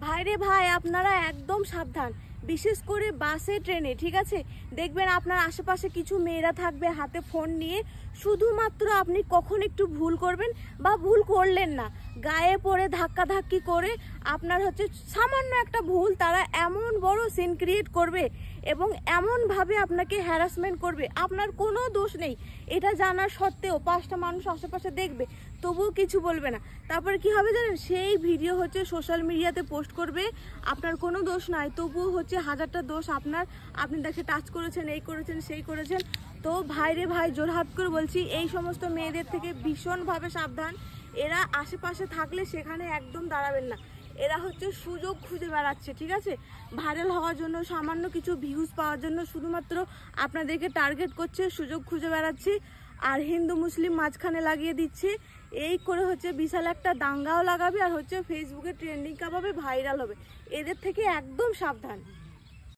ভাইরে ভাই, আপনারা একদম সাবধান, বিশেষ করে বাসে ট্রেনে। ঠিক আছে, দেখবেন আপনার আশেপাশে কিছু মেয়েরা থাকবে হাতে ফোন নিয়ে। শুধুমাত্র আপনি কখন একটু ভুল করবেন বা ভুল করলেন না, গায়ে পড়ে ধাক্কাধাক্কি করে আপনার হচ্ছে সামান্য একটা ভুল, তারা এমন বড় সিন ক্রিয়েট করবে এবং এমনভাবে আপনাকে হ্যারাসমেন্ট করবে, আপনার কোনো দোষ নেই এটা জানার সত্ত্বেও 5টা মানুষ আশেপাশে দেখবে, তবুও কিছু বলবে না। তারপরে কি হবে জানেন, সেই ভিডিও হচ্ছে সোশ্যাল মিডিয়াতে পোস্ট করবে, আপনার কোনো দোষ নাই, তবুও হচ্ছে হাজারটা দোষ আপনার। আপনি তাকে টাচ করেছেন, এই করেছেন, সেই করেছেন। তো ভাইরে ভাই, জোরহাত করে বলছি, এই সমস্ত মেয়েদের থেকে ভীষণভাবে সাবধান। এরা আশেপাশে থাকলে সেখানে একদম দাঁড়াবেন না। এরা হচ্ছে সুযোগ খুঁজে বেড়াচ্ছে, ঠিক আছে, ভাইরাল হওয়ার জন্য, সামান্য কিছু ভিউজ পাওয়ার জন্য শুধুমাত্র আপনাদেরকে টার্গেট করছে, সুযোগ খুঁজে বেড়াচ্ছে, আর হিন্দু মুসলিম মাঝখানে লাগিয়ে দিচ্ছে। এই করে হচ্ছে বিশাল একটা দাঙ্গাও লাগাবে, আর হচ্ছে ফেসবুকে ট্রেন্ডিং কাপাবে, ভাইরাল হবে। এদের থেকে একদম সাবধান।